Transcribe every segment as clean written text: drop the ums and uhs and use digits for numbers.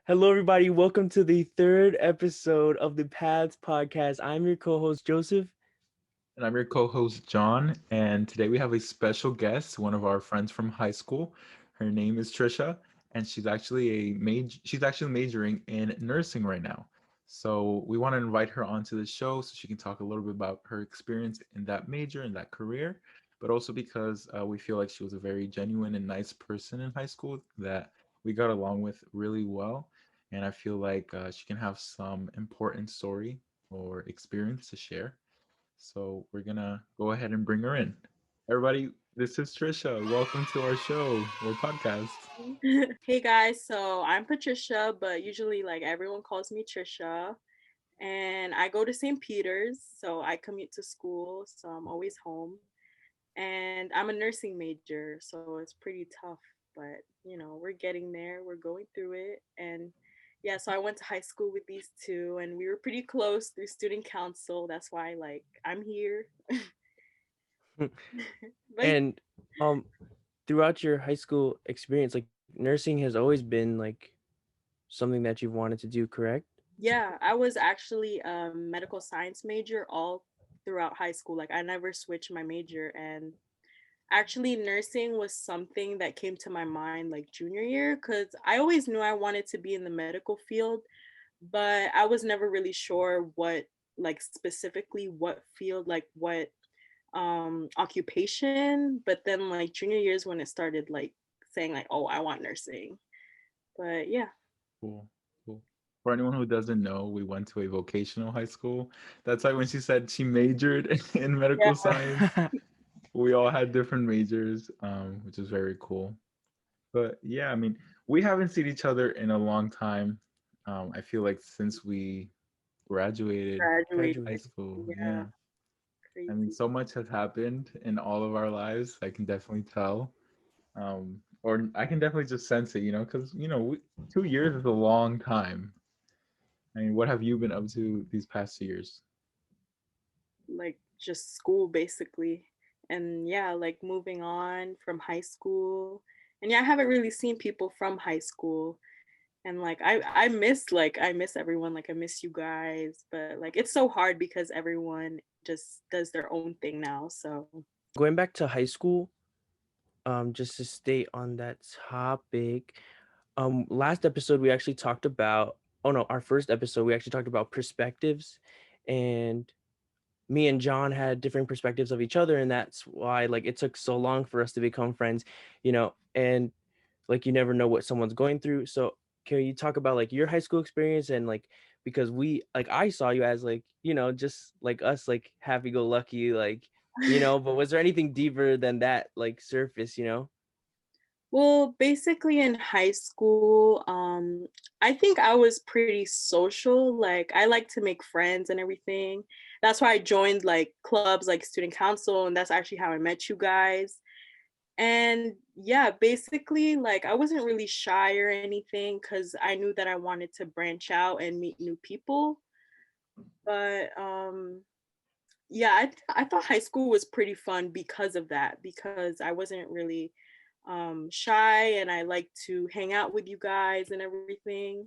Hello, everybody. Welcome to the third episode of the Paths podcast. I'm your co-host Joseph. And I'm your co-host John, and today we have a special guest, one of our friends from high school. Her name is Trisha, and she's actually majoring in nursing right now. So we want to invite her onto the show so she can talk a little bit about her experience in that major and that career, but also because we feel like she was a very genuine and nice person in high school that we got along with really well. And I feel like she can have some important story or experience to share. So we're gonna go ahead and bring her in. Everybody, this is Trisha. Welcome to our show or podcast. Hey guys, so I'm Patricia, but usually like everyone calls me Trisha. And I go to St. Peter's, so I commute to school, so I'm always home. And I'm a nursing major, so it's pretty tough, but we're getting there. We're going through it. And yeah, so I went to high school with these two and we were pretty close through student council. That's why like I'm here. But And um, throughout your high school experience, like nursing has always been like something that you've wanted to do, correct? yeah, I was actually a medical science major all throughout high school. Like I never switched my major, and actually nursing was something that came to my mind like junior year cuz I always knew I wanted to be in the medical field, but I was never really sure what like specifically what field, like what occupation, but then like junior years when it started like saying like, "Oh, I want nursing." But yeah. Cool, cool. For anyone who doesn't know, we went to a vocational high school. That's why when she said she majored in medical Yeah. science, we all had different majors, which is very cool. But yeah, I mean, we haven't seen each other in a long time. I feel like since we graduated Graduated. high school, Yeah, yeah. I mean, crazy. so much has happened in all of our lives. I can definitely tell. Or I can definitely just sense it, because 2 years is a long time. I mean, what have you been up to these past 2 years? Like just school basically. And yeah, like moving on from high school. And yeah, I haven't really seen people from high school. And like I miss everyone, like I miss you guys, but like it's so hard because everyone just does their own thing now. So Going back to high school, just to stay on that topic, last episode we actually talked about. Oh no, our first episode we actually talked about perspectives, and me and John had different perspectives of each other, and that's why like it took so long for us to become friends. And like you never know what someone's going through. So can you talk about like your high school experience and like because we like I saw you as like just like us like happy go lucky but was there anything deeper than that like surface? well, basically in high school, I think I was pretty social. Like I like to make friends and everything. That's why I joined like clubs like student council, and that's actually how I met you guys. And yeah, basically, like I wasn't really shy or anything because I knew that I wanted to branch out and meet new people. But yeah, I thought high school was pretty fun because of that, because I wasn't really shy and I like to hang out with you guys and everything.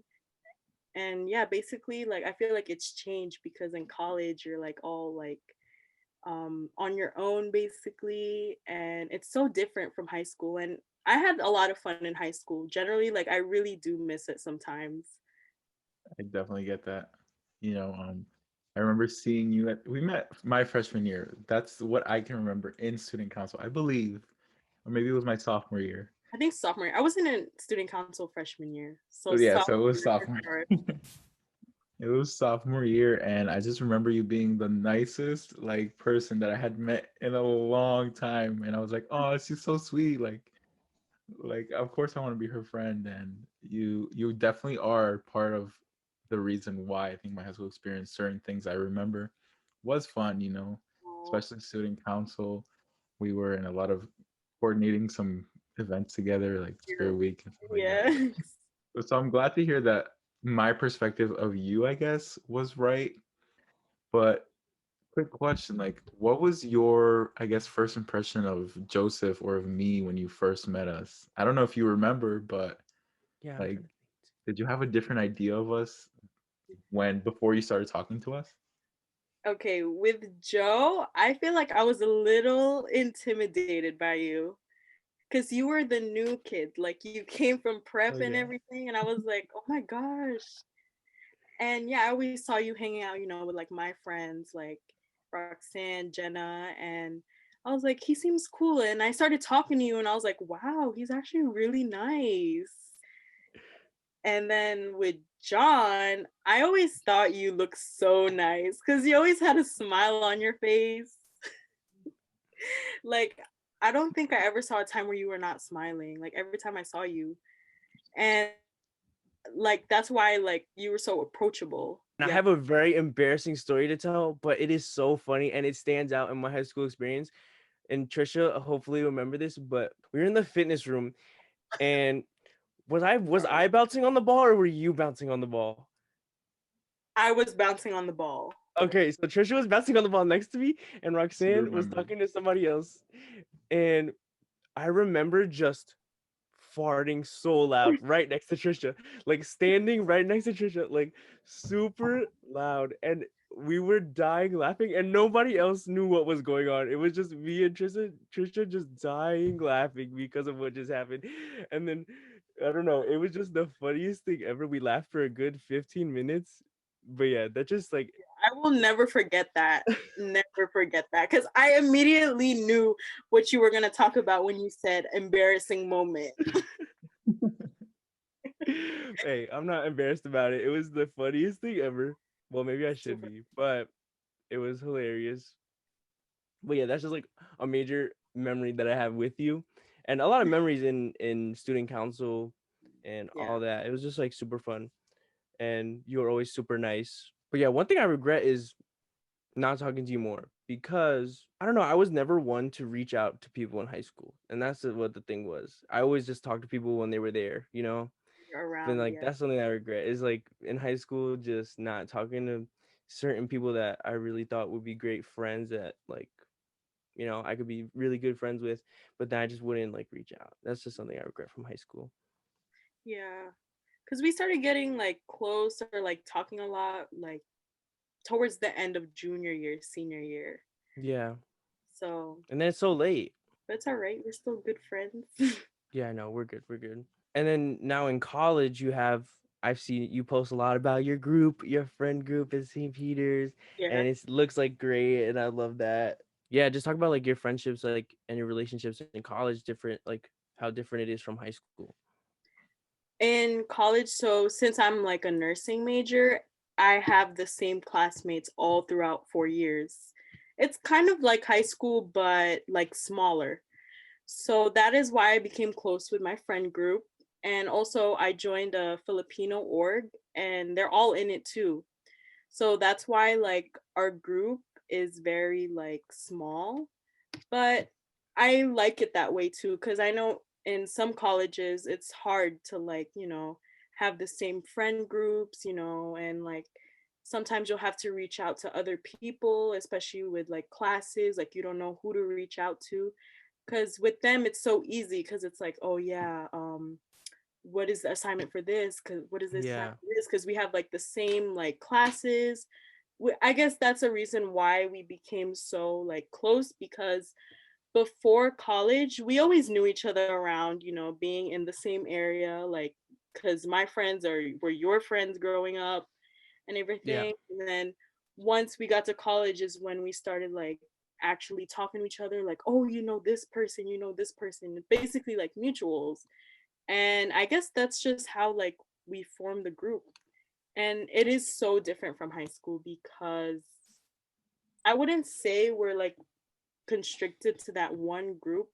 And yeah, basically, like I feel like it's changed because in college you're like all like on your own basically, and it's so different from high school. And I had a lot of fun in high school. Generally, like I really do miss it sometimes. I definitely get that. You know, I remember seeing you we met my freshman year. That's what I can remember in student council, I believe, or maybe it was my sophomore year. I think sophomore year. I wasn't in student council freshman year, so So yeah, sophomore so it was year for sophomore. sure. It was sophomore year, and I just remember you being the nicest like person that I had met in a long time, and I was like, "Oh, she's so sweet." Like of course I want to be her friend, and you definitely are part of the reason why I think my high school experience, certain things I remember, was fun. Aw, Especially student council. We were in a lot of coordinating some events together, like Spirit you're- Week and stuff like that. yeah. So I'm glad to hear that my perspective of you, I guess, was right. But quick question, like what was your, I guess, first impression of Joseph or of me when you first met us? I don't know if you remember, but Yeah, I'm like trying to think. Did you have a different idea of us when before you started talking to us? Okay, with Joe, I feel like I was a little intimidated by you because you were the new kid. Like you came from Oh prep and yeah. everything, and I was like, oh my gosh. And yeah, I always saw you hanging out, with like my friends, like Roxanne, Jenna, and I was like, he seems cool. And I started talking to you, and I was like, wow, he's actually really nice. And then with John, I always thought you looked so nice because you always had a smile on your face. Like, I don't think I ever saw a time where you were not smiling. Like, every time I saw you. And like, that's why, like, you were so approachable. And I Yeah. have a very embarrassing story to tell, but it is so funny and it stands out in my high school experience. And Trisha, hopefully remember this, but we were in the fitness room and was I bouncing on the ball or were you bouncing on the ball? I was bouncing on the ball. Okay, so Trisha was bouncing on the ball next to me, and She Roxanne was remembered. talking to somebody else. And I remember just farting so loud right next to Trisha, like standing right next to Trisha, like super loud. And we were dying laughing, and nobody else knew what was going on. It was just me and Trisha just dying laughing because of what just happened. And then I don't know, it was just the funniest thing ever. We laughed for a good 15 minutes. But yeah, that just like I will never forget that. Never forget that. Because I immediately knew what you were going to talk about when you said embarrassing moment. hey, I'm not embarrassed about it. It was the funniest thing ever. Well, maybe I should Super. be, but it was hilarious. But yeah, that's just like a major memory that I have with you, and a lot of memories in student council and Yeah. all that. It was just like super fun, and you were always super nice. But yeah, one thing I regret is not talking to you more because I don't know. I was never one to reach out to people in high school, and that's what the thing was. I always just talked to people when they were there, you know. Then Around, like yeah. that's something I regret is like in high school just not talking to certain people that I really thought would be great friends that like I could be really good friends with, but then I just wouldn't like reach out. That's just something I regret from high school. Yeah. Because we started getting like close or like talking a lot like towards the end of junior year, senior year. Yeah. So, And then it's so late. but it's all right. We're still good friends. Yeah, I know. We're good. We're good. And then now in college, I've seen you post a lot about your group, your friend group at St. Peter's, Yeah. and it looks like great. And I love that. Yeah, just talk about like your friendships, like and your relationships in college, different, like how different it is from high school. In college, so since I'm like a nursing major, I have the same classmates all throughout 4 years. It's kind of like high school, but like smaller. So that is why I became close with my friend group. And also, I joined a Filipino org, and they're all in it too. So that's why, like, our group is very, like, small. But I like it that way too, because I know in some colleges it's hard to, like, have the same friend groups, and like sometimes you'll have to reach out to other people, especially with like classes, like you don't know who to reach out to because with them it's so easy because it's like, oh yeah, what is the assignment for this, because what is this assignment Yeah. for this, because we have like the same like classes. I guess that's a reason why we became so like close, because before college we always knew each other around, being in the same area, like because my friends were your friends growing up and Yeah. everything. And then once we got to college is when we started like actually talking to each other, like, oh, this person, this person, basically like mutuals. And I guess that's just how like we formed the group. And it is so different from high school because I wouldn't say we're like constricted to that one group,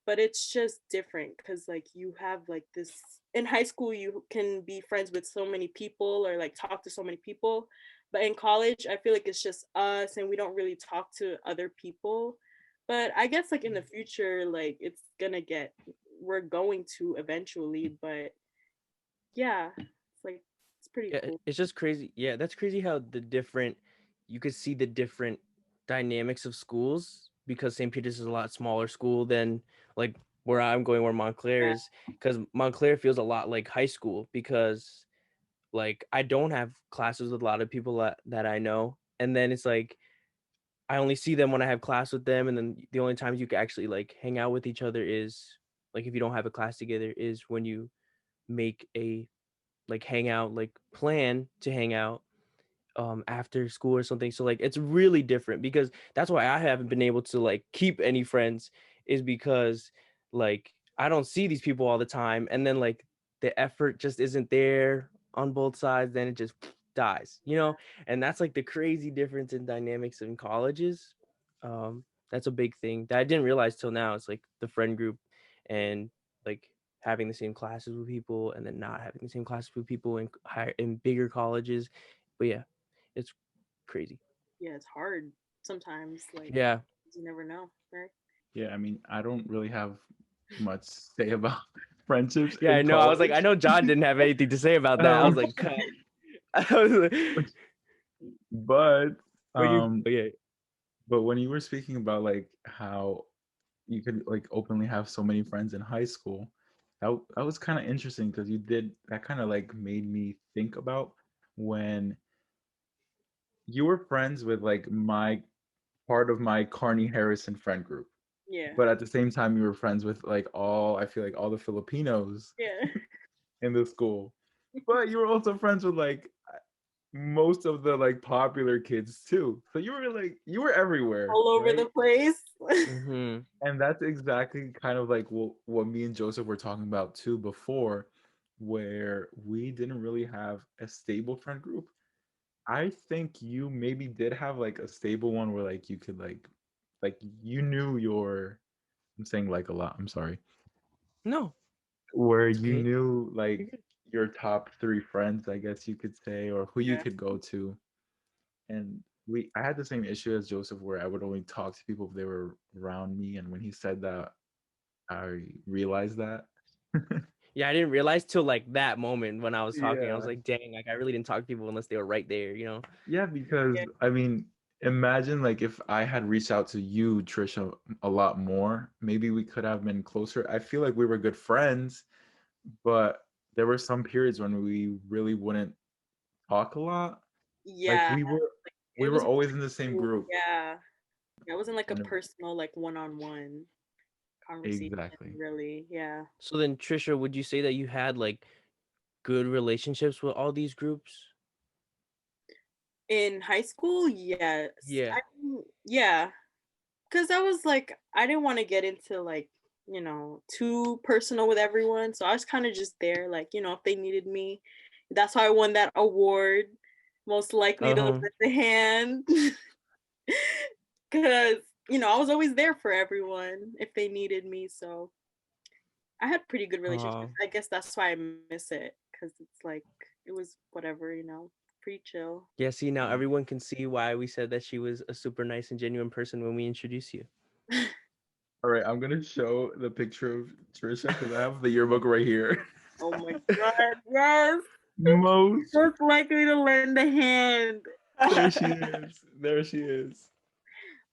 but it's just different because like you have like this in high school you can be friends with so many people or like talk to so many people, but in college I feel like it's just us and we don't really talk to other people. But I guess like in the future, like we're going to eventually, but yeah, it's like it's pretty Yeah, cool. it's just crazy. Yeah, that's crazy how you could see the different dynamics of schools because St. Peter's is a lot smaller school than like where I'm going, where Montclair Yeah. is, because Montclair feels a lot like high school because like I don't have classes with a lot of people that I know, and then it's like I only see them when I have class with them, and then the only times you can actually like hang out with each other is like if you don't have a class together is when you make a like hangout like plan to hang out after school or something. So like it's really different because that's why I haven't been able to like keep any friends, is because like I don't see these people all the time, and then like the effort just isn't there on both sides, then it just dies, you know. And that's like the crazy difference in dynamics in colleges. That's a big thing that I didn't realize till now. It's like the friend group and like having the same classes with people and then not having the same classes with people in higher in bigger colleges. But yeah, it's crazy. Yeah, it's hard sometimes. Like Yeah. you never know, right? Yeah, I mean, I don't really have much to say about friendships Yeah, I in know. I was like, I college. know John didn't have anything to say about that. I was Um, like, cut. I was like, but but you, um, yeah, but when you were speaking about like how you could like openly have so many friends in high school, that was kind of interesting because you did that kind of like made me think about when you were friends with like my part of my Carney Harrison friend group, Yeah. but at the same time you were friends with like all I feel like all the Filipinos Yeah. in the school, but you were also friends with like most of the like popular kids too. So you were everywhere, All over the right? place. mm-hmm. And that's exactly kind of like what me and Joseph were talking about too before, where we didn't really have a stable friend group. I think you maybe did have like a stable one where like you could like you knew your I'm saying like a lot, I'm sorry. No, Where it's you okay. knew You're like good. your top three friends, I guess you could say, or who you Yeah. could go to. And I had the same issue as Joseph where I would only talk to people if they were around me. And when he said that, I realized that. Yeah, I didn't realize till like that moment when I was talking. I was Yeah. like, dang, like I really didn't talk to people unless they were right there, you know? Yeah, because Yeah. I mean, imagine like if I had reached out to you, Trisha, a lot more, maybe we could have been closer. I feel like we were good friends, but there were some periods when we really wouldn't talk a lot. Like Yeah. we It were was always in the same group. yeah. It wasn't like a And personal, like one-on-one conversation, exactly. really. Yeah. So then, Trisha, would you say that you had like good relationships with all these groups? In high school, yes. Yeah. Yeah. Because I was like, I didn't want to get into like, too personal with everyone. So I was kind of just there, like, if they needed me. That's how I won that award. Most likely to lend Uh-huh. a hand. Because, I was always there for everyone if they needed me. So I had pretty good relationships. Oh. I guess that's why I miss it. Because it's like, it was whatever, pretty chill. Yeah, see, now everyone can see why we said that she was a super nice and genuine person when we introduced you. All right, I'm gonna show the picture of Trisha because I have the yearbook right here. Oh my God. Yes. Most Most likely to lend a hand. there she is. There she is.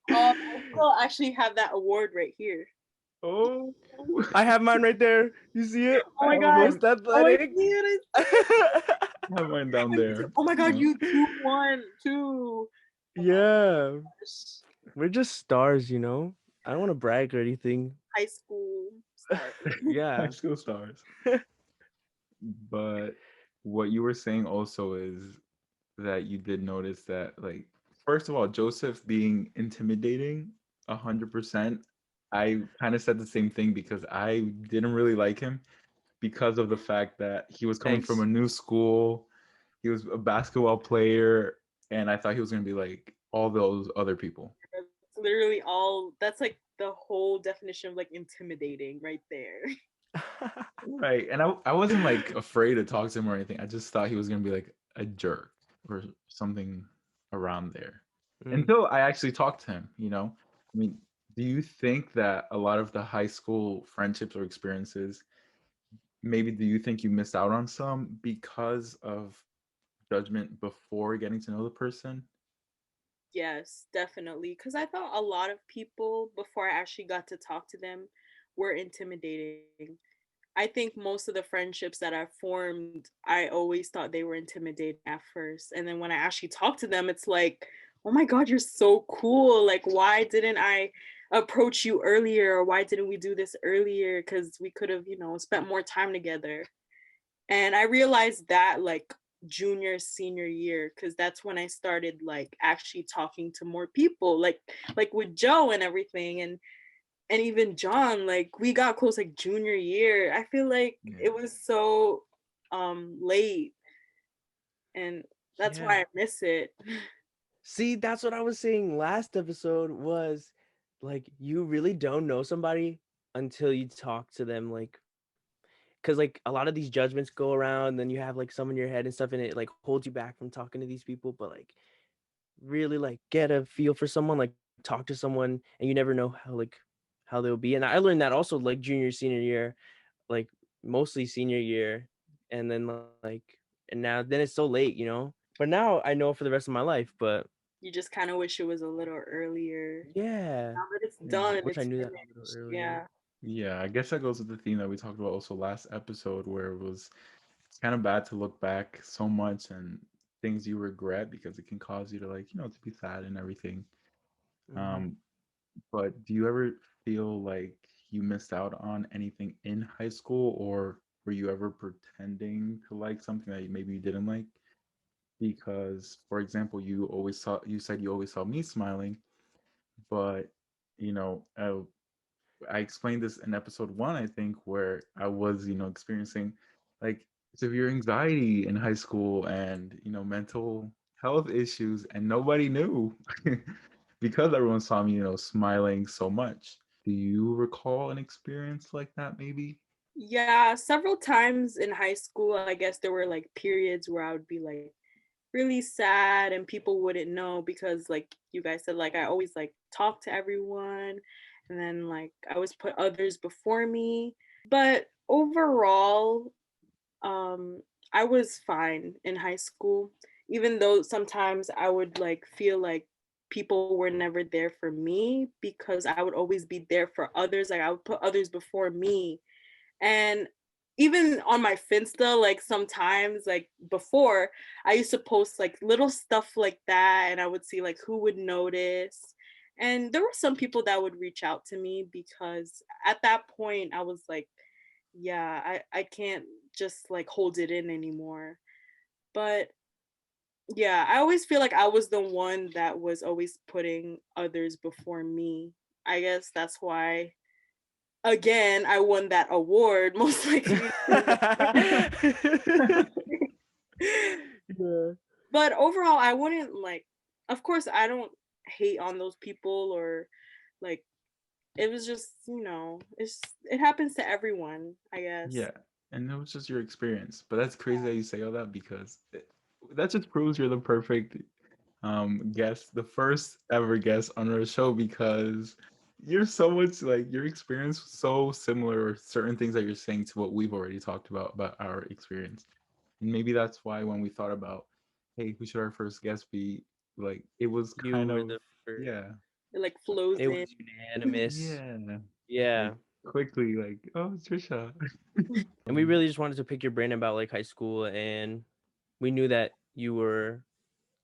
I still actually have that award right here. Oh, I have mine right there. You see it? Oh I my have God. mine. Most Oh, I athletic. see it. I see it. I have mine down there. Oh my God, you two won too. Oh my Yeah. gosh. We're just stars, you know? I don't want to brag or anything. High school star. High Yeah. school stars. But what you were saying also is that you did notice that, like, first of all, Joseph being intimidating 100%. I kind of said the same thing because I didn't really like him because of the fact that he was coming from Thanks. a new school. He was a basketball player, and I thought he was going to be like all those other people. That's literally all. That's like the whole definition of like intimidating right there. Right. And I wasn't like afraid to talk to him or anything. I just thought he was going to be like a jerk or something around there Mm. until I actually talked to him, you know? I mean, do you think that a lot of the high school friendships or experiences, maybe do you think you missed out on some because of judgment before getting to know the person? Yes, definitely. Because I thought a lot of people, before I actually got to talk to them, were intimidating. I think most of the friendships that I formed, I always thought they were intimidating at first. And then when I actually talk to them, it's like, oh my God, you're so cool. Like, why didn't I approach you earlier? Or why didn't we do this earlier? Because we could have, spent more time together. And I realized that like junior, senior year, because that's when I started like actually talking to more people, like with Joe and everything. And even John, like we got close like junior year. I feel like Yeah. it was so late, and that's why Yeah. I miss it. See, that's what I was saying last episode was like you really don't know somebody until you talk to them like because like a lot of these judgments go around, then you have like some in your head and stuff, and it like holds you back from talking to these people. But like really like get a feel for someone, like talk to someone, and you never know how they'll be. And I learned that also like junior, senior year, like mostly senior year, and then and now then it's so late. But now I know for the rest of my life. But You just kind of wish it was a little earlier. yeah, Now that it's Yeah. done, wish I it's knew that a little finished. earlier. Yeah. Yeah, I guess that goes with the theme that we talked about also last episode, where it was it's kind of bad to look back so much and things you regret because it can cause you to like, to be sad and everything. Hmm. Um, but do you ever feel like you missed out on anything in high school, or were you ever pretending to like something that maybe you didn't like? Because, for example, you said you always saw me smiling, but you know, I explained this in episode one, I think, where I was, experiencing like severe anxiety in high school and, mental health issues, and nobody knew because everyone saw me, smiling so much. Do you recall an experience like that, maybe? Yeah, several times in high school, I guess there were like periods where I would be like really sad and people wouldn't know because like you guys said, like I always like talk to everyone and then like I always put others before me. But overall, um I was fine in high school, even though sometimes I would like feel like people were never there for me because I would always be there for others. Like I would put others before me. And even on my Finsta, like sometimes, like before, I used to post like little stuff like that, and I would see like who would notice. And there were some people that would reach out to me because at that point I was like, yeah, I can't just like hold it in anymore. But yeah, I always feel like I was the one that was always putting others before me. I guess that's why again, I won that award most likely. Yeah. But overall, I wouldn't like, of course, I don't hate on those people or like, it was just, it happens to everyone, I guess. Yeah, and it was just your experience. But that's crazy that you say all that because that just proves you're the perfect guest, the first ever guest on our show because you're so much like your experience was so similar or certain things that you're saying to what we've already talked about our experience. And maybe that's why when we thought about, hey, who should our first guest be, like it was You kind were of the first. yeah, It like flows It in. was unanimous. yeah, like Yeah. quickly like, oh, Trisha. And we really just wanted to pick your brain about like high school, and we knew that you were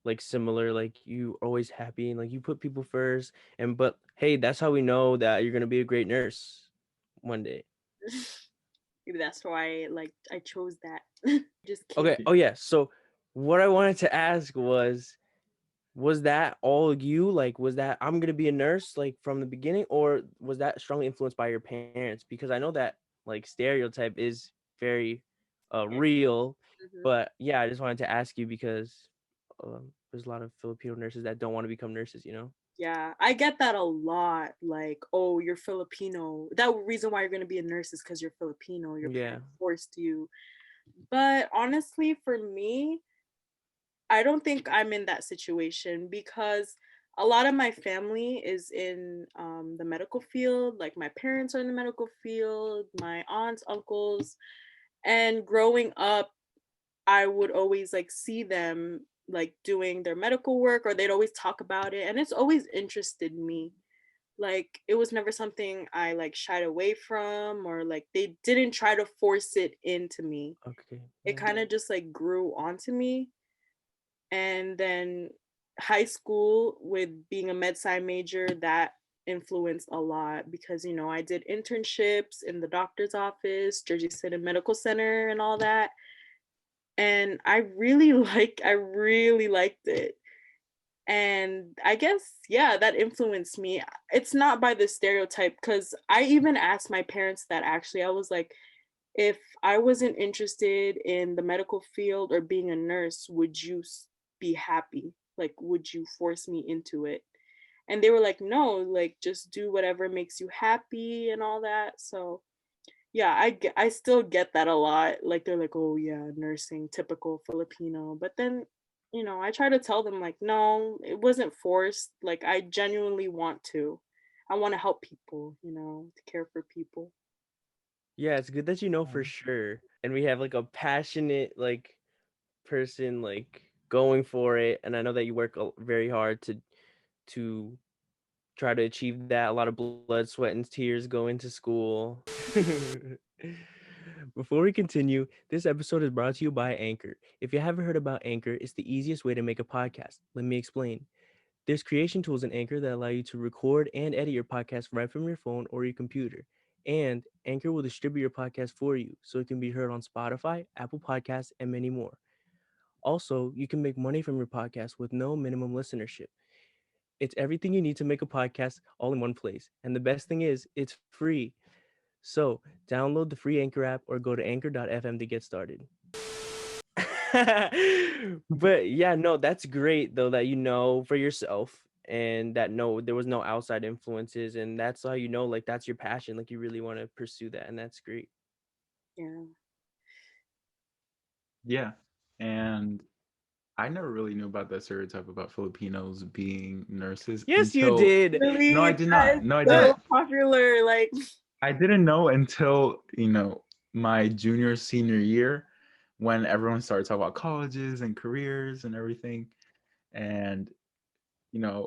like similar, like you always happy and like you put people first. And but hey, that's how we know that you're gonna be a great nurse one day. Maybe that's why like I chose that. Just Okay. kidding. Oh yeah. So what I wanted to ask was that all you, like was that I'm gonna be a nurse like from the beginning, or was that strongly influenced by your parents? Because I know that like stereotype is very real. Mhm. But yeah, I just wanted to ask you because there's a lot of Filipino nurses that don't want to become nurses. Yeah, I get that a lot. Like, oh, you're Filipino. That reason why you're gonna be a nurse is because you're Filipino. Your Yeah. parents forced you. But honestly, for me, I don't think I'm in that situation because a lot of my family is in the medical field. Like my parents are in the medical field, my aunts, uncles, and growing up, I would always like see them like doing their medical work or they'd always talk about it and it's always interested me. Like it was never something I like shied away from, or like they didn't try to force it into me. Okay. It Yeah. kind of just like grew onto me. And then high school, with being a med sci major, that influenced a lot because I did internships in the doctor's office, Jersey City Medical Center, and all that. And I really liked it. And I guess, yeah, that influenced me. It's not by the stereotype, because I even asked my parents that. Actually, I was like, if I wasn't interested in the medical field or being a nurse, would you be happy? Like, would you force me into it? And they were like, no, like, just do whatever makes you happy and all that. So, yeah, I still get that a lot. Like, they're like, oh, yeah, nursing, typical Filipino. But then, I try to tell them, like, no, it wasn't forced. Like, I genuinely want to. I want to help people, to care for people. Yeah, it's good that you know for sure. And we have like a passionate like person like going for it, and I know that you work very hard to try to achieve that. A lot of blood, sweat, and tears go into school. Before we continue, this episode is brought to you by Anchor. If you haven't heard about Anchor, it's the easiest way to make a podcast. Let me explain. There's creation tools in Anchor that allow you to record and edit your podcast right from your phone or your computer. And Anchor will distribute your podcast for you so it can be heard on Spotify, Apple Podcasts, and many more. Also, you can make money from your podcast with no minimum listenership. It's everything you need to make a podcast all in one place. And the best thing is, it's free. So, download the free Anchor app or go to anchor.fm to get started. But yeah, no, that's great though that you know for yourself, and that no, there was no outside influences, and that's how you know like that's your passion, like you really want to pursue that, and that's great. Yeah. Yeah. And I never really knew about that stereotype about Filipinos being nurses Yes, you until did. no, Really, I did that not. is No, I so didn't. popular. Like, I didn't know until, my junior senior year when everyone started talking about colleges and careers and everything. And,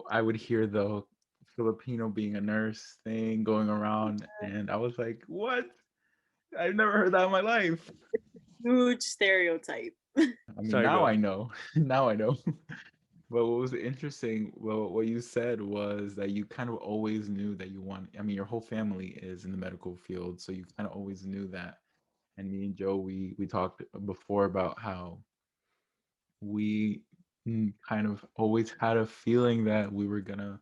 I would hear the Filipino being a nurse thing going around. And I was like, what? I've never heard that in my life. huge stereotype. I mean, Sorry, now bro. I know. Now I know. But what was interesting, well, what you said was that you kind of always knew that you want, I mean, your whole family is in the medical field, so you kind of always knew that. And me and Joe, we talked before about how we kind of always had a feeling that we were gonna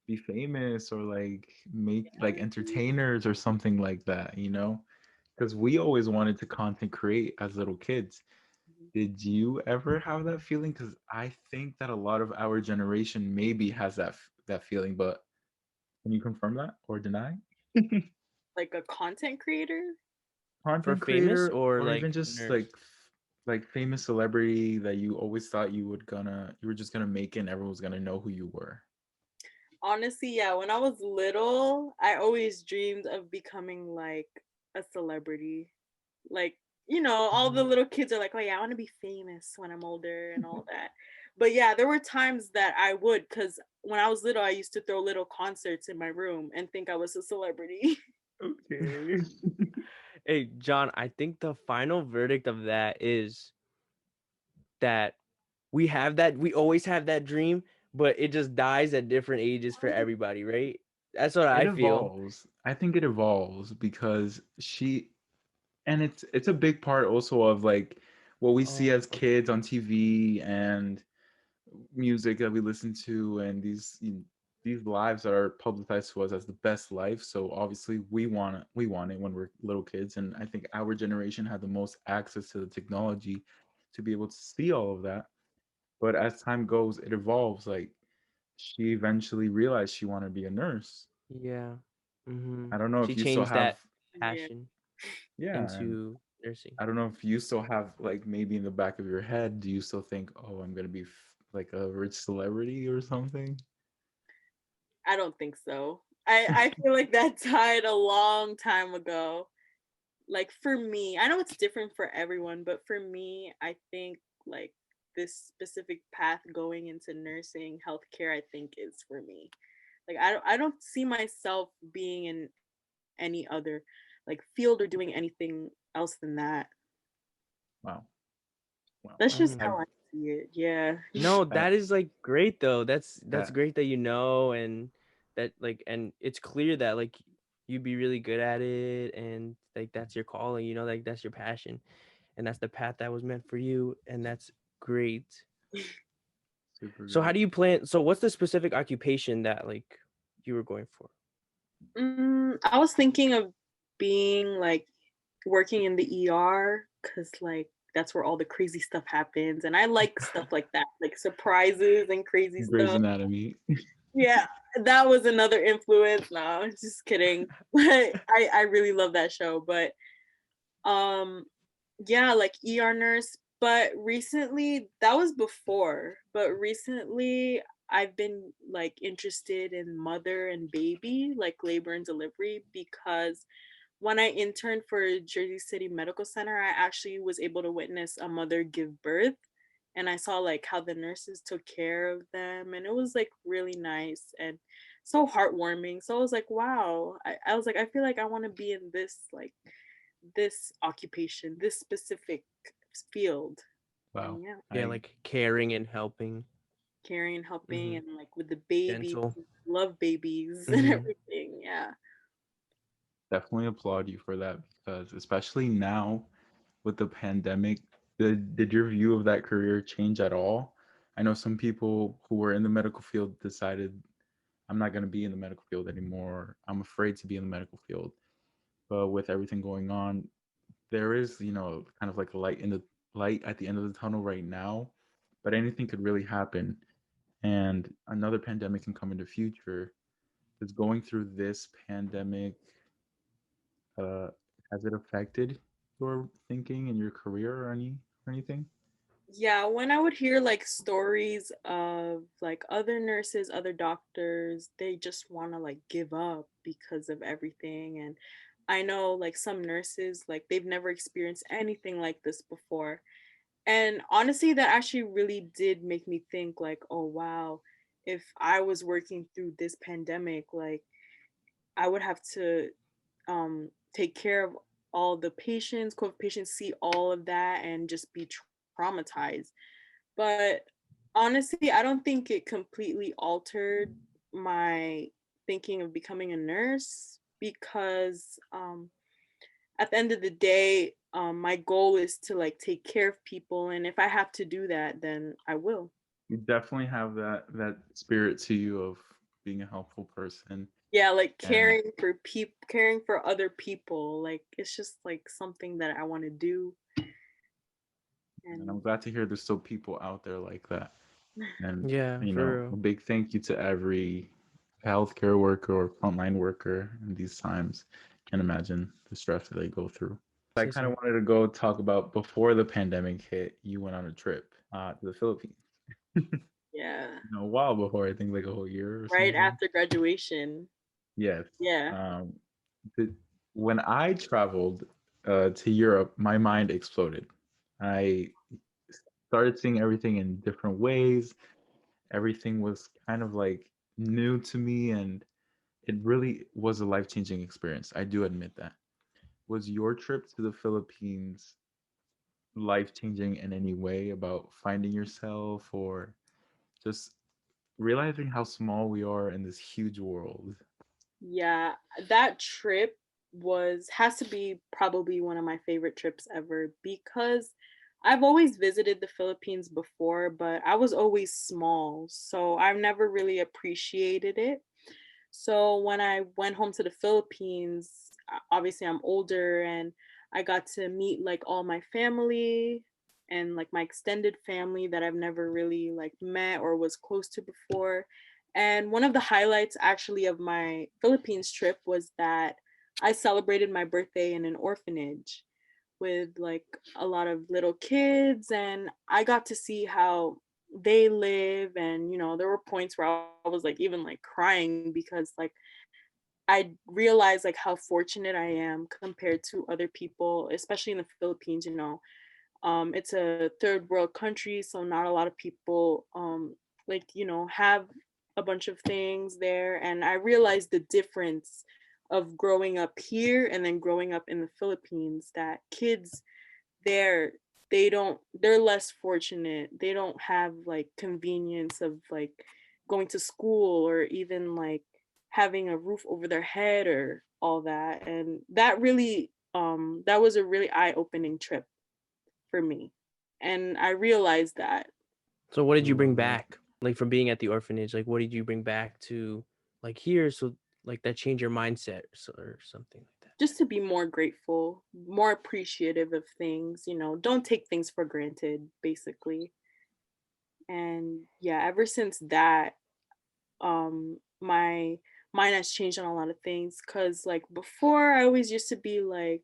be famous or like make like entertainers or something like that, because we always wanted to content create as little kids. Did you ever have that feeling? Because I think that a lot of our generation maybe has that feeling, but can you confirm that or deny? Like a content creator. For Content famous creator or or even like just nurse? like famous celebrity that you always thought you were just gonna make it and everyone was gonna know who you were. Honestly, yeah, when I was little, I always dreamed of becoming like a celebrity. Like, all the Mhm. little kids are like, oh, yeah, I want to be famous when I'm older and all that. But yeah, there were times that I would, because when I was little, I used to throw little concerts in my room and think I was a celebrity. Okay. Hey, John, I think the final verdict of that is that we always have that dream, but it just dies at different ages for everybody, right? That's what It I feel. evolves. I think it evolves because and it's a big part also of like what we see Oh, as okay. kids on TV and music that we listen to and these lives that are publicized to us as the best life. So obviously we want it when we're little kids, and I think our generation had the most access to the technology to be able to see all of that. But as time goes, it evolves. Like she eventually realized she wanted to be a nurse. Yeah. I don't know She if you still changed have, that Yeah. passion yeah, and into nursing. I don't know if you still have like maybe in the back of your head, do you still think, oh, I'm gonna be like a rich celebrity or something? I don't think so. I feel like that died a long time ago. Like for me, I know it's different for everyone, but for me, I think like this specific path going into nursing, healthcare, I think is for me. Like I don't see myself being in any other like field or doing anything else than that. Wow. Wow. That's just Mm. how I've, I see it. Yeah. No, I, that is like great though. That's that great that you know, and that like, and it's clear that like you'd be really good at it, and like that's your calling, you know, like that's your passion, and that's the path that was meant for you, and that's great. super So how great. do you plan? So what's the specific occupation that like you were going for? I was thinking of being like working in the ER because like that's where all the crazy stuff happens, and I like stuff like that, like surprises and crazy Grey's stuff. Anatomy. Yeah, that was another influence. No, just kidding. But I really love that show. But um yeah, like ER nurse. But recently, that was before. But recently, I've been like interested in mother and baby, like labor and delivery, because when I interned for Jersey City Medical Center, I actually was able to witness a mother give birth. And I saw like how the nurses took care of them. And it was like really nice and so heartwarming. So I was like, wow. I was like, I feel like I want to be in this like this occupation, this specific field. Wow. And yeah, Yeah, I like caring and helping. caring and helping Hmm. and like with the babies, Gentle. love babies and Hmm. everything. Yeah. definitely applaud you for that because especially now with the pandemic, did your view of that career change at all? I know some people who were in the medical field decided I'm not going to be in the medical field anymore. I'm afraid to be in the medical field. But with everything going on, there is, kind of like a light at the end of the tunnel right now, but anything could really happen and another pandemic can come in the future. Is going through this pandemic uh has it affected your thinking and your career or anything? Yeah, when I would hear like stories of like other nurses, other doctors, they just want to like give up because of everything. And I know like some nurses, like they've never experienced anything like this before. And honestly, that actually really did make me think like, oh wow, if I was working through this pandemic, like I would have to take care of all the patients, COVID patients, see all of that and just be traumatized. But honestly, I don't think it completely altered my thinking of becoming a nurse because at the end of the day, my goal is to like take care of people, and if I have to do that, then I will. You definitely have that spirit to you of being a helpful person. Yeah, like and caring for other people, like it's just like something that I want to do. and I'm And glad to hear there's still people out there like that. And Yeah, for a real. big thank you to every healthcare worker or frontline worker in these times. Can't imagine the stress that they go through. I Say kind of something. wanted to go talk about before the pandemic hit. You went on a trip to the Philippines. yeah, A while before, I think like a whole year or right something. after graduation. Yes. Yeah. Um, the, when I traveled to Europe, my mind exploded. I started seeing everything in different ways. Everything was kind of like new to me, and it really was a life changing experience. I do admit that. Was your trip to the Philippines life changing in any way about finding yourself or just realizing how small we are in this huge world? Yeah, that trip was has to be probably one of my favorite trips ever because I've always visited the Philippines before, but I was always small, so I've never really appreciated it. So when I went home to the Philippines, obviously I'm older and I got to meet like all my family and like my extended family that I've never really like met or was close to before. And one of the highlights actually of my Philippines trip was that I celebrated my birthday in an orphanage with like a lot of little kids, and I got to see how they live. And there were points where I was like even like crying because like I realized like how fortunate I am compared to other people, especially in the Philippines. It's a third world country, so not a lot of people like have a bunch of things there, and I realized the difference of growing up here and then growing up in the Philippines, that kids there, they're less fortunate. They don't have like convenience of like going to school or even like having a roof over their head or all that. And that really that was a really eye-opening trip for me. And I realized that So what did you bring Love that. back, like from being at the orphanage? Like what did you bring back to like here? So like that changed your mindset or something like that. just to be more grateful, more appreciative of things, don't take things for granted, basically. And yeah, ever since that, my mind has changed on a lot of things. Cause like before, I always used to be like,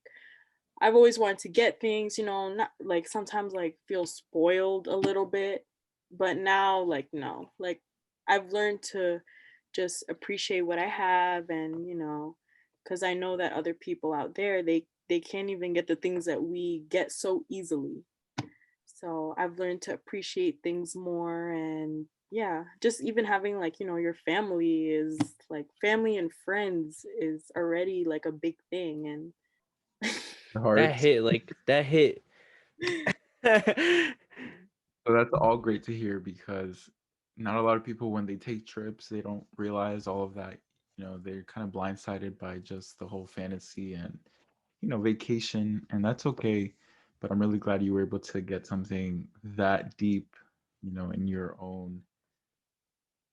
I've always wanted to get things, not like sometimes like feel spoiled a little bit. But now, like, no, like I've learned to just appreciate what I have, and because I know that other people out there, they can't even get the things that we get so easily. So I've learned to appreciate things more. And yeah, just even having like, your family is like, family and friends is already like a big thing. And Your That heart. hit, like that hit. So that's all great to hear because not a lot of people, when they take trips, they don't realize all of that. They're kind of blindsided by just the whole fantasy and, vacation, and that's okay. But I'm really glad you were able to get something that deep, in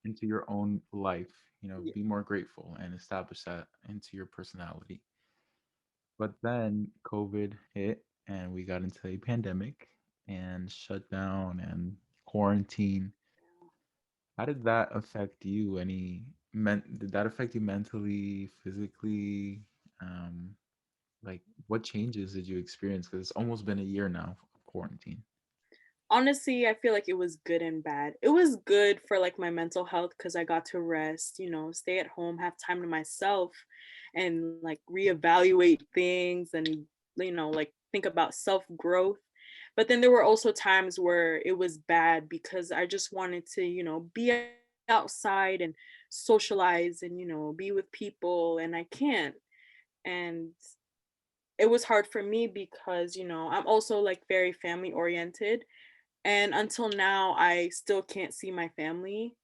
into your own life. Yeah. Be more grateful and establish that into your personality. But then COVID hit and we got into a pandemic and shut down and quarantine. How did that affect you? Did that affect you mentally, physically? Um, like what changes did you experience? Because it's almost been a year now of quarantine. Honestly, I feel like it was good and bad. It was good for like my mental health because I got to rest, stay at home, have time to myself, and like reevaluate things, and like think about self growth. But then there were also times where it was bad because I just wanted to, be outside and socialize and, be with people, and I can't. And it was hard for me because, I'm also like very family oriented, and until now I still can't see my family.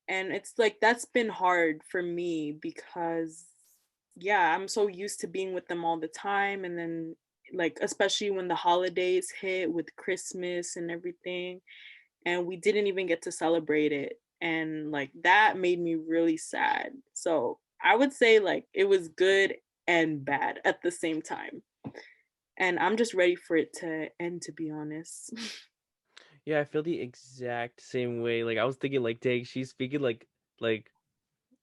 And it's like that's been hard for me because yeah, I'm so used to being with them all the time, and then like especially when the holidays hit with Christmas and everything, and we didn't even get to celebrate it, and like that made me really sad. So I would say like it was good and bad at the same time, and I'm just ready for it to end, to be honest. Yeah, I feel the exact same way. Like I was thinking, like, dang, she's speaking like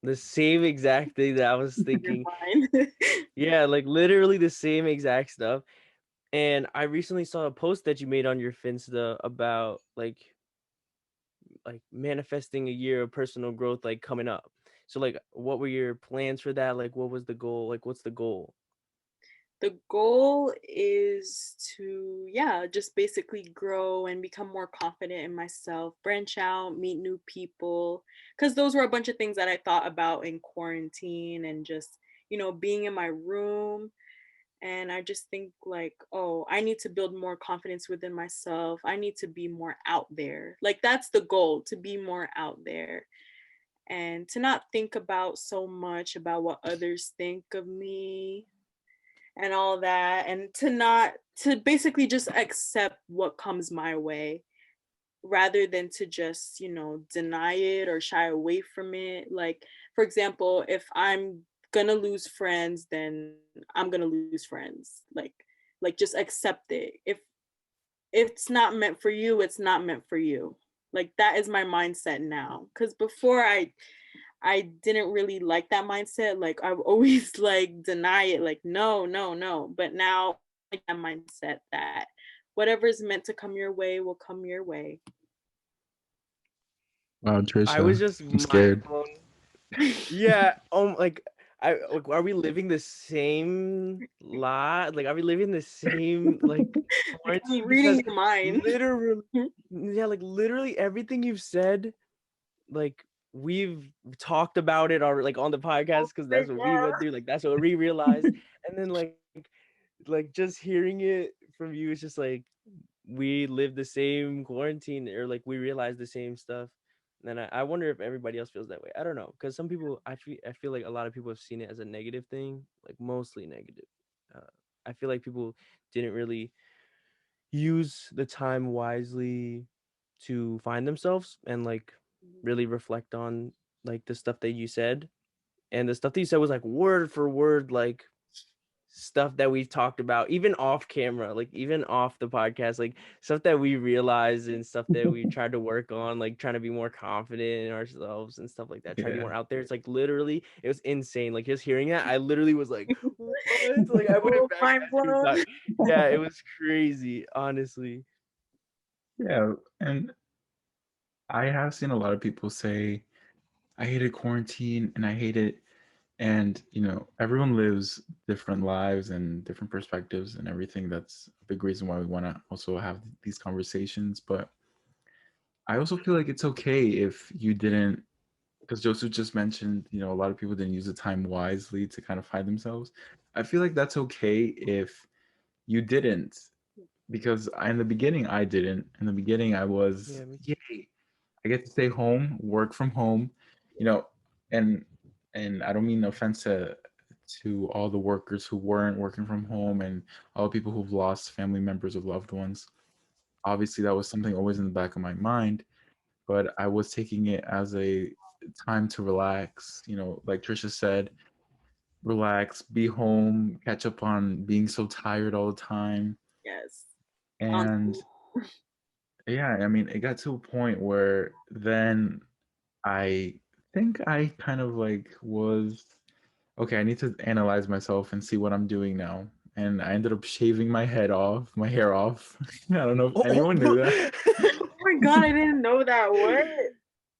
the same exact thing that I was You're thinking. fine. Yeah, like literally the same exact stuff. And I recently saw a post that you made on your Finsta about like manifesting a year of personal growth like coming up. So like what were your plans for that? Like what was the goal? Like what's the goal? The goal is to, yeah, just basically grow and become more confident in myself, branch out, meet new people, because those were a bunch of things that I thought about in quarantine, and just being in my room. And I just think like, oh, I need to build more confidence within myself. I need to be more out there. Like that's the goal, to be more out there, and to not think about so much about what others think of me and all that, and to not, to basically just accept what comes my way, rather than to just deny it or shy away from it. Like for example, if I'm gonna lose friends, then I'm gonna lose friends. Like just accept it. If it's not meant for you, it's not meant for you. Like that is my mindset now, because before I didn't really like that mindset. Like I've always like deny it, like no, no, no. But now I like that mindset that whatever is meant to come your way will come your way. Wow, I was Trisha, just I'm mind scared. blown. Yeah, like I like are we living the same lot? Like are we living the same like Like I'm quarantine? reading Because your mind. literally yeah, like literally everything you've said like we've talked about it or like on the podcast because that's what we Yeah. went through. Like that's what we realized. And then like just hearing it from you, it's just like we lived the same quarantine or like we realized the same stuff. And I wonder if everybody else feels that way. I don't know, because some people I feel like a lot of people have seen it as a negative thing, like mostly negative. Uh, I feel like people didn't really use the time wisely to find themselves and like really reflect on like the stuff that you said. And the stuff that you said was like word for word, like stuff that we've talked about, even off camera, like even off the podcast, like stuff that we realized and stuff that we tried to work on, like trying to be more confident in ourselves and stuff like that, trying to be Yeah. more out there. It's like literally, it was insane. Like just hearing that, I literally was like, what? Like I put it Oh, back mind as you were blown. talking. Yeah, it was crazy, honestly. Yeah. And I have seen a lot of people say, I hated quarantine and I hate it. And, everyone lives different lives and different perspectives and everything. That's a big reason why we want to also have these conversations. But I also feel like it's okay if you didn't, because Joseph just mentioned, a lot of people didn't use the time wisely to kind of find themselves. I feel like that's okay if you didn't, because in the beginning, I didn't. In the beginning, I was, Yeah, me too. yay, I get to stay home, work from home, you know, and I don't mean no offense to all the workers who weren't working from home and all the people who've lost family members or loved ones. Obviously, that was something always in the back of my mind, but I was taking it as a time to relax. Like Trisha said, relax, be home, catch up on being so tired all the time, Yes. and Honestly. yeah, I mean, it got to a point where then I think I kind of like was okay, I need to analyze myself and see what I'm doing now. And I ended up shaving my hair off. I don't know if anyone knew that. Oh, Oh my god, I didn't know that. What? I yeah,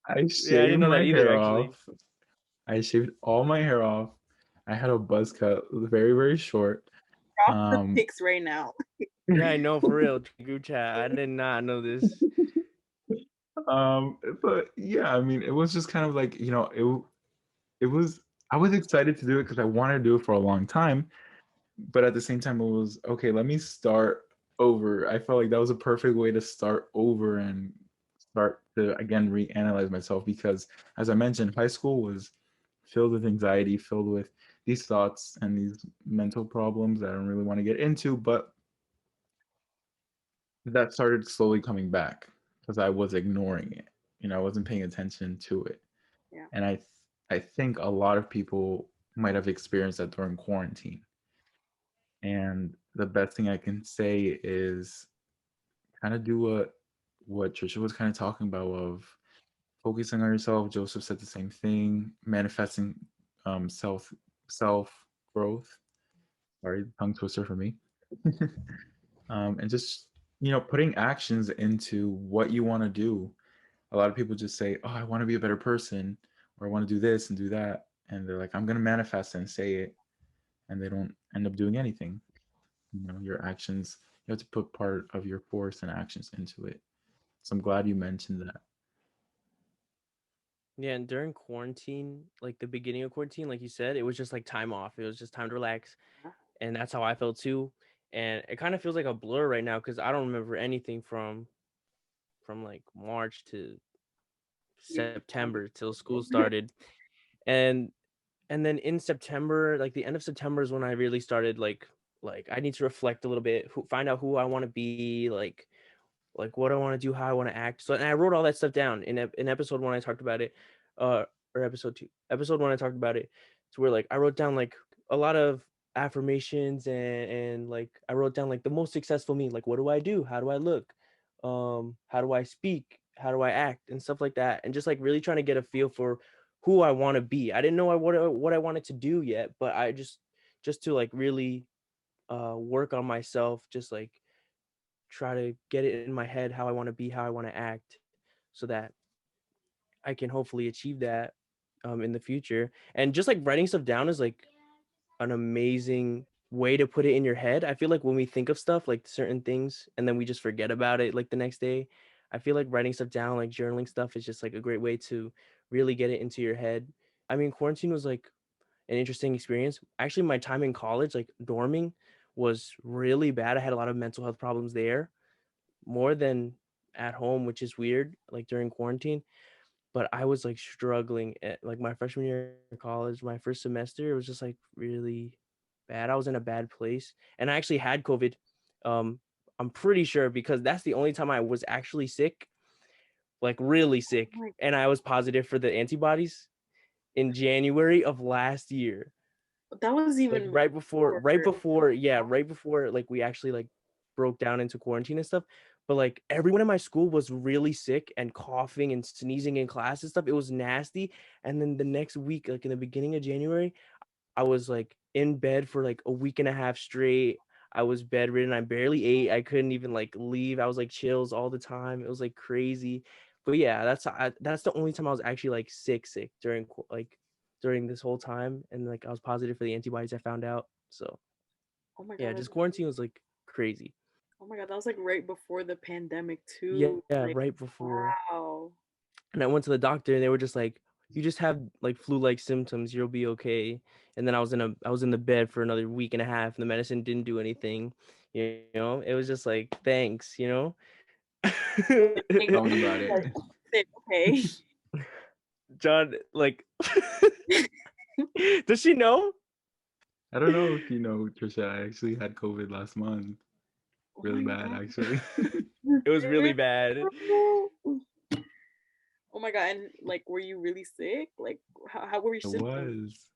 I didn't shaved know that my either, hair actually. off. I shaved all my hair off. I had a buzz cut, very, very short. Drop the Um, pics right now. Yeah, I know, for real. Group chat. I did not know this. but yeah, I mean, it was just kind of like, it was, I was excited to do it because I wanted to do it for a long time. But at the same time, it was okay, let me start over. I felt like that was a perfect way to start over and start to again reanalyze myself because, as I mentioned, high school was filled with anxiety, filled with these thoughts and these mental problems that I don't really want to get into, but that started slowly coming back because I was ignoring it. I wasn't paying attention to it. Yeah. And I think a lot of people might have experienced that during quarantine. And the best thing I can say is kind of do what Trisha was kind of talking about of focusing on yourself. Joseph said the same thing, manifesting self growth. Sorry, tongue twister for me. And just putting actions into what you want to do. A lot of people just say, "Oh, I want to be a better person," or "I want to do this and do that," and they're like, "I'm gonna manifest it and say it," and they don't end up doing anything. Your actions, you have to put part of your force and actions into it. So I'm glad you mentioned that. Yeah, and during quarantine, like the beginning of quarantine, like you said, it was just like time off. It was just time to relax. And that's how I felt too. And it kind of feels like a blur right now because I don't remember anything from like March to September till school started. And and then in September, like the end of September is when I really started like I need to reflect a little bit, find out who I want to be, like what I want to do, how I want to act. So and I wrote all that stuff down in episode 1 I talked about it, or episode 2. Episode 1 I talked about it. To where like I wrote down like a lot of affirmations and like I wrote down like the most successful me, like what do I do? How do I look? How do I speak? How do I act and stuff like that? And just like really trying to get a feel for who I want to be. I didn't know what I wanted to do yet, but I just to like really work on myself, just like try to get it in my head how I want to be, how I want to act, so that I can hopefully achieve that in the future. And just like writing stuff down is like an amazing way to put it in your head. I feel like when we think of stuff like certain things and then we just forget about it like the next day, I feel like writing stuff down, like journaling stuff, is just like a great way to really get it into your head. I mean, quarantine was like an interesting experience. Actually, my time in college, like dorming, was really bad. I had a lot of mental health problems there, more than at home, which is weird, like during quarantine. But I was like struggling at like my freshman year of college, my first semester, it was just like really bad. I was in a bad place. And I actually had COVID. Um, I'm pretty sure because that's the only time I was actually sick, like really Oh sick. my, And I was positive for the antibodies in January of last year. that was Like even before. right before like we actually like broke down into quarantine and stuff. But like everyone in my school was really sick and coughing and sneezing in class and stuff. It was nasty. And then the next week, like in the beginning of January, I was like in bed for like a week and a half straight. I was bedridden. I barely ate. I couldn't even like leave. I was like chills all the time. It was like crazy. But yeah, that's the only time I was actually like sick during like during this whole time, and like I was positive for the antibodies. I found out. So Oh my yeah, god. just quarantine was like crazy. Oh my god, that was like right before the pandemic Yeah, too. Like, right before. wow. And I went to the doctor, and they were just like, "You just have like flu-like symptoms. You'll be okay." And then I was in the bed for another week and a half, and the medicine didn't do anything. You know, it was just like, thanks. You know. Thank Tell me about you, it. like, okay. John, like, does she know? I don't know if you know, Trisha, I actually had COVID last month. Oh Really my bad, god. actually. You It was really did? bad. Oh my god, and like were you really sick? Like how were your It symptoms? was.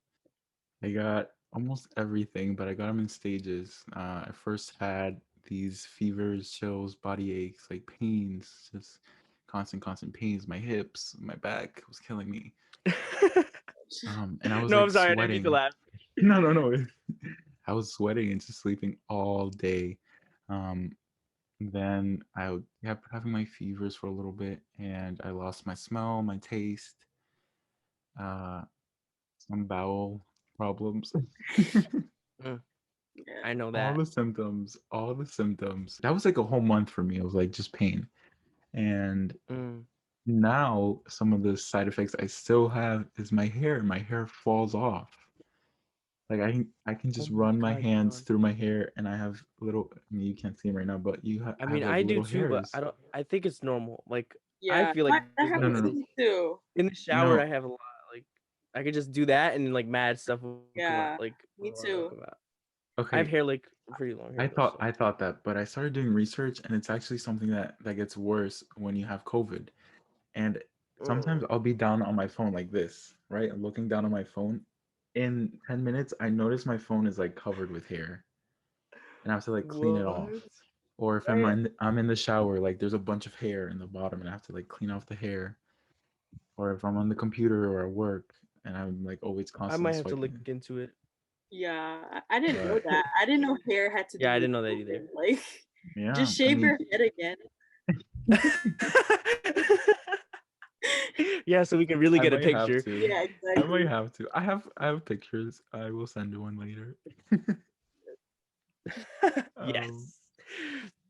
I got almost everything, but I got them in stages. I first had these fevers, chills, body aches, like pains, just constant pains. My hips, my back was killing me. And I was No, I'm like sorry. I didn't mean to sweating. laugh. No. I was sweating and just sleeping all day. Um, then kept having my fevers for a little bit, and I lost my smell, my taste, uh, some bowel problems. Mm, Yeah. I know All that. the symptoms, all the symptoms. That was like a whole month for me. It was like just pain. And Mm. now some of the side effects I still have is my hair. My hair falls off. Like I can Oh just my run my God, hands John. through my hair, and I have little. I mean, you can't see them right now, but I I mean, have like I do little too, but hairs. I think it's normal. Like, I Yeah. feel like That it's No, happens no, to no, normal. me too. In the shower, I no. have a lot. Like, I could just do that, and like mad stuff will come out. Yeah. Like, Me too. come out. I have Okay, hair like pretty long hair I though, thought so. I thought that, but I started doing research, and it's actually something that gets worse when you have COVID. And sometimes Mm. I'll be down on my phone like this, right? I'm looking down on my phone. In 10 minutes, I notice my phone is like covered with hair, and I have to like clean it off. What? Or if I I'm in the shower, like there's a bunch of hair in the bottom, and I have to like clean off the hair. Or if I'm on the computer or at work, and I'm like always I constantly might have to look swiping. into it. Yeah. I didn't know But that. I didn't know hair had to Yeah, do I with didn't know that either. COVID. Like yeah, just I shave mean, your head again. Yeah, so we can really I get a might have picture. to. Yeah, I might exactly. have to. I have pictures. I will send you one later. um, Yes.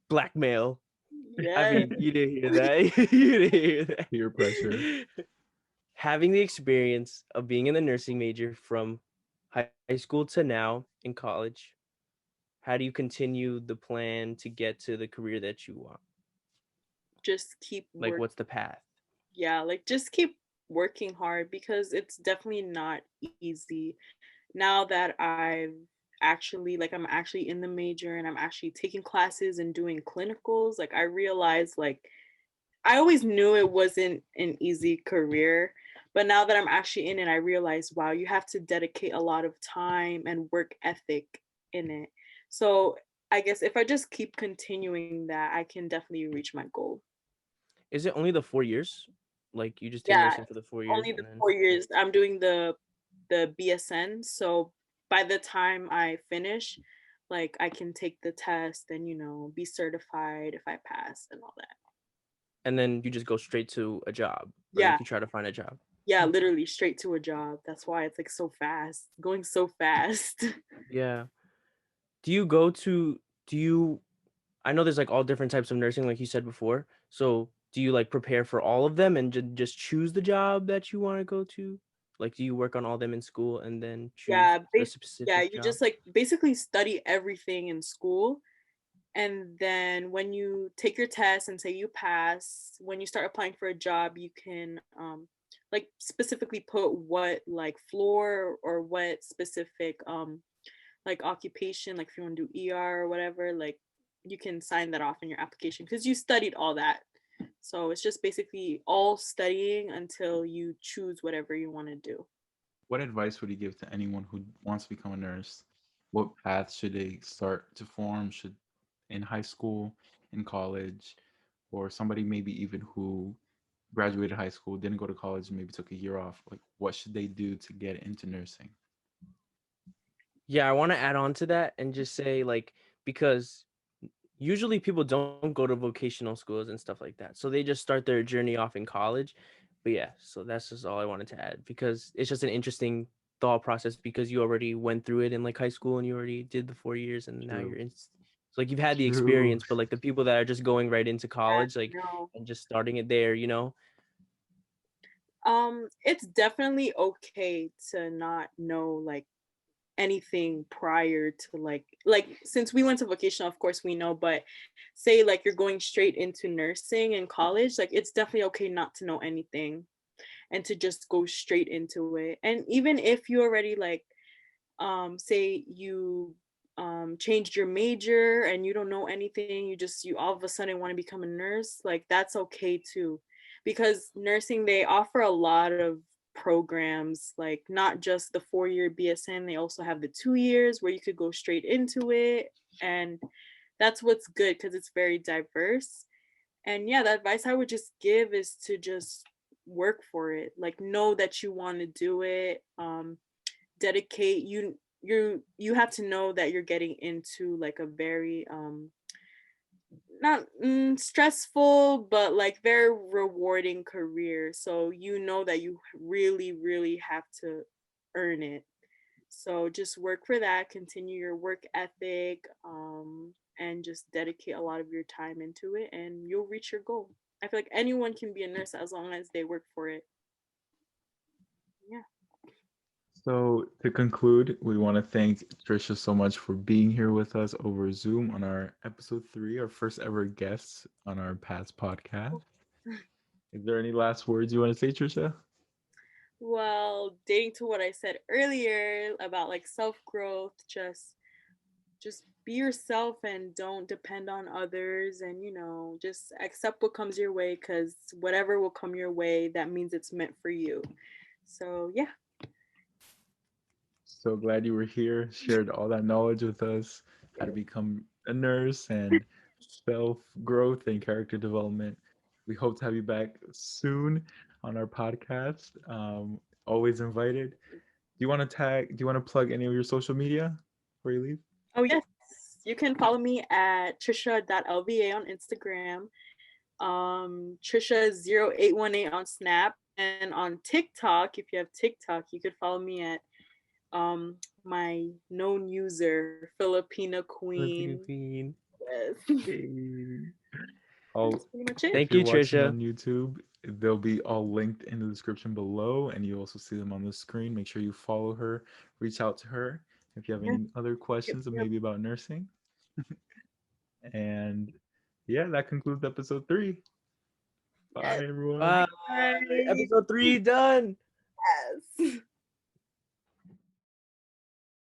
Blackmail. I Yeah. mean, you didn't hear that. You didn't hear peer pressure. that. Having the experience of being in the nursing major from high school to now in college, how do you continue the plan to get to the career that you want? Just keep Like, work. what's the path? Yeah, like just keep working hard because it's definitely not easy. Now that I'm actually in the major and I'm actually taking classes and doing clinicals, like I realized like I always knew it wasn't an easy career, but now that I'm actually in it, I realize, wow, you have to dedicate a lot of time and work ethic in it. So I guess if I just keep continuing that, I can definitely reach my goal. Is it only the 4 years? Like, you just take Yeah, nursing for the 4 years only and the then. 4 years. I'm doing the BSN, so by the time I finish, like I can take the test and be certified if I pass and all that. And then you just go straight to a job, or you Yeah, can try to find a job. yeah, literally straight to a job. That's why it's like so fast, going so fast. Yeah. Do you go to, do you, I know there's like all different types of nursing, like you said before. So do you like prepare for all of them and just choose the job that you want to go to? Like, do you work on all them in school and then choose Yeah, a yeah, specific you job? just like basically study everything in school. And then when you take your test and say you pass, when you start applying for a job, you can like specifically put what like floor or what specific like occupation, like if you want to do ER or whatever, like you can sign that off in your application because you studied all that. So it's just basically all studying until you choose whatever you want to do. What advice would you give to anyone who wants to become a nurse? What path should they start to form? Should in high school, in college, or somebody maybe even who graduated high school, didn't go to college, maybe took a year off. Like, what should they do to get into nursing? Yeah, I want to add on to that and just say like because usually people don't go to vocational schools and stuff like that. So they just start their journey off in college. But yeah, so that's just all I wanted to add because it's just an interesting thought process because you already went through it in like high school and you already did the 4 years and now True. you're in. So like you've had the True. experience, but like the people that are just going right into Yeah, college, like no. and just starting it there, you know. It's definitely okay to not know like anything prior to like since we went to vocational, of course we know, but say like you're going straight into nursing in college, like it's definitely okay not to know anything and to just go straight into it. And even if you already like say you changed your major and you don't know anything, you all of a sudden want to become a nurse, like that's okay too, because nursing, they offer a lot of programs, like not just the 4 year BSN, they also have the 2 years where you could go straight into it. And that's what's good because it's very diverse. And yeah, the advice I would just give is to just work for it, like know that you want to do it. Dedicate, you have to know that you're getting into like a very not stressful but like very rewarding career, so you know that you really really have to earn it. So just work for that, continue your work ethic, and just dedicate a lot of your time into it and you'll reach your goal. I feel like anyone can be a nurse as long as they work for it. Yeah. So to conclude, we want to thank Trisha so much for being here with us over Zoom on our episode 3, our first ever guest on our past podcast. Is there any last words you want to say, Trisha? Well, dating to what I said earlier about like self growth, just be yourself and don't depend on others, and just accept what comes your way, because whatever will come your way, that means it's meant for you. So yeah. So glad you were here, shared all that knowledge with us, how to become a nurse and self growth and character development. We hope to have you back soon on our podcast. Always invited. Do you want to plug any of your social media before you leave? Oh yes, you can follow me at trisha.lva on Instagram, trisha0818 on Snap, and on TikTok. If you have TikTok, you could follow me at my known user Filipina Filipino Queen. Queen. Yes. Hey. That's I'll pretty much it. If Thank you're you, watching Trisha. on YouTube, they'll be all linked in the description below, and you also see them on the screen. Make sure you follow her, reach out to her if you have Yeah. any other Yep, questions, or yep. maybe about nursing. And yeah, that concludes episode 3. Bye, Yes. everyone. Bye. Bye. Episode 3 done. Yes.